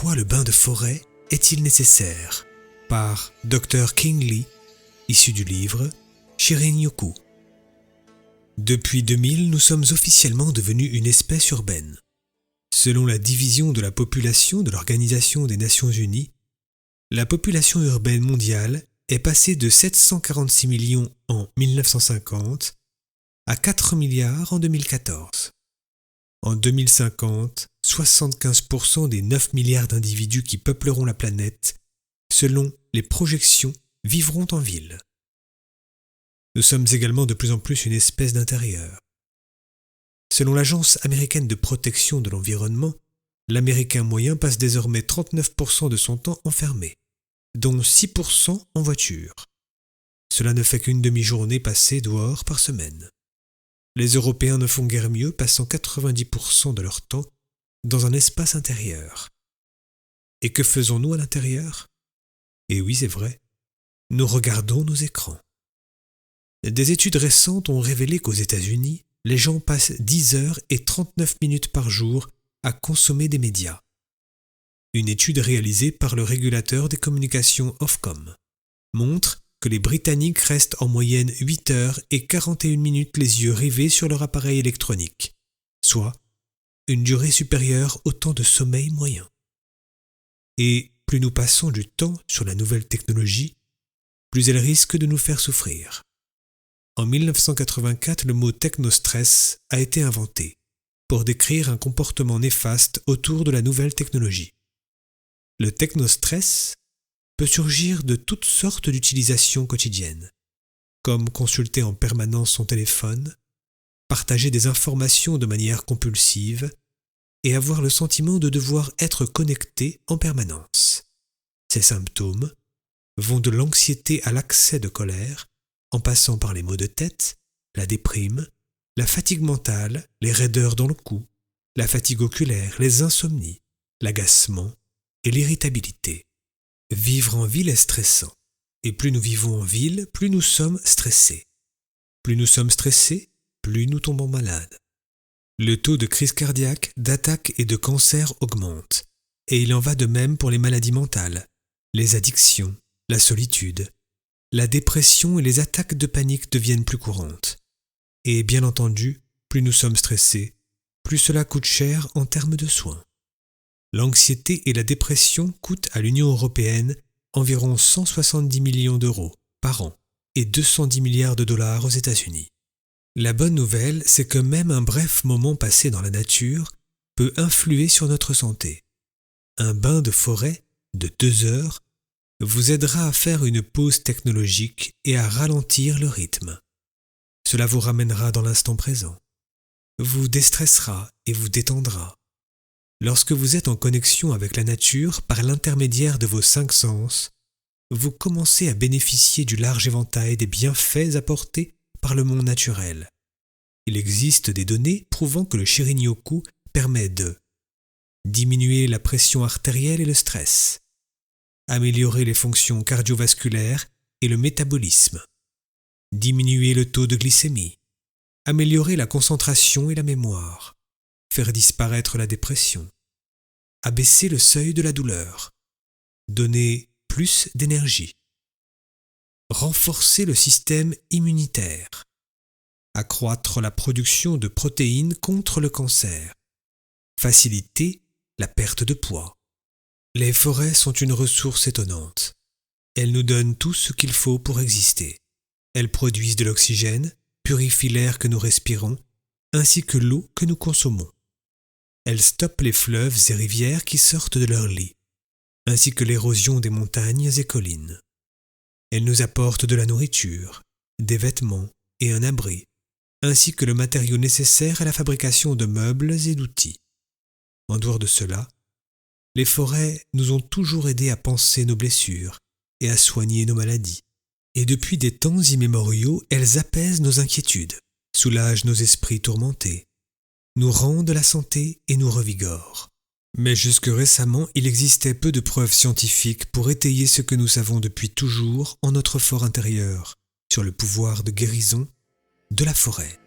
Pourquoi le bain de forêt est-il nécessaire ? Par Dr Kingsley, issu du livre Shirin-yoku. Depuis 2000, nous sommes officiellement devenus une espèce urbaine. Selon la division de la population de l'Organisation des Nations Unies, la population urbaine mondiale est passée de 746 millions en 1950 à 4 milliards en 2014. En 2050, 75% des 9 milliards d'individus qui peupleront la planète, selon les projections, vivront en ville. Nous sommes également de plus en plus une espèce d'intérieur. Selon l'Agence américaine de protection de l'environnement, l'Américain moyen passe désormais 39% de son temps enfermé, dont 6% en voiture. Cela ne fait qu'une demi-journée passée dehors par semaine. Les Européens ne font guère mieux, passant 90% de leur temps dans un espace intérieur. Et que faisons-nous à l'intérieur ? Et oui, c'est vrai, nous regardons nos écrans. Des études récentes ont révélé qu'aux États-Unis, les gens passent 10 heures et 39 minutes par jour à consommer des médias. Une étude réalisée par le régulateur des communications Ofcom montre que les Britanniques restent en moyenne 8 heures et 41 minutes les yeux rivés sur leur appareil électronique, soit une durée supérieure au temps de sommeil moyen. Et plus nous passons du temps sur la nouvelle technologie, plus elle risque de nous faire souffrir. En 1984, le mot technostress a été inventé pour décrire un comportement néfaste autour de la nouvelle technologie. Le technostress peut surgir de toutes sortes d'utilisations quotidiennes, comme consulter en permanence son téléphone, partager des informations de manière compulsive et avoir le sentiment de devoir être connecté en permanence. Ces symptômes vont de l'anxiété à l'accès de colère, en passant par les maux de tête, la déprime, la fatigue mentale, les raideurs dans le cou, la fatigue oculaire, les insomnies, l'agacement et l'irritabilité. Vivre en ville est stressant, et plus nous vivons en ville, plus nous sommes stressés. Plus nous sommes stressés, plus nous tombons malades. Le taux de crise cardiaque, d'attaque et de cancer augmente, et il en va de même pour les maladies mentales, les addictions, la solitude. La dépression et les attaques de panique deviennent plus courantes. Et bien entendu, plus nous sommes stressés, plus cela coûte cher en termes de soins. L'anxiété et la dépression coûtent à l'Union européenne environ 170 millions d'euros par an et 210 milliards de dollars aux États-Unis. La bonne nouvelle, c'est que même un bref moment passé dans la nature peut influer sur notre santé. Un bain de forêt de 2 heures vous aidera à faire une pause technologique et à ralentir le rythme. Cela vous ramènera dans l'instant présent, vous déstressera et vous détendra. Lorsque vous êtes en connexion avec la nature par l'intermédiaire de vos 5 sens, vous commencez à bénéficier du large éventail des bienfaits apportés par le monde naturel. Il existe des données prouvant que le Shirin-yoku permet de diminuer la pression artérielle et le stress, améliorer les fonctions cardiovasculaires et le métabolisme, diminuer le taux de glycémie, améliorer la concentration et la mémoire, faire disparaître la dépression, abaisser le seuil de la douleur, donner plus d'énergie, renforcer le système immunitaire, accroître la production de protéines contre le cancer, faciliter la perte de poids. Les forêts sont une ressource étonnante. Elles nous donnent tout ce qu'il faut pour exister. Elles produisent de l'oxygène, purifient l'air que nous respirons, ainsi que l'eau que nous consommons. Elles stoppent les fleuves et rivières qui sortent de leur lit, ainsi que l'érosion des montagnes et collines. Elles nous apportent de la nourriture, des vêtements et un abri, ainsi que le matériau nécessaire à la fabrication de meubles et d'outils. En dehors de cela, les forêts nous ont toujours aidés à panser nos blessures et à soigner nos maladies. Et depuis des temps immémoriaux, elles apaisent nos inquiétudes, soulagent nos esprits tourmentés, nous rendent la santé et nous revigorent. Mais jusque récemment, il existait peu de preuves scientifiques pour étayer ce que nous savons depuis toujours en notre fort intérieur, sur le pouvoir de guérison de la forêt.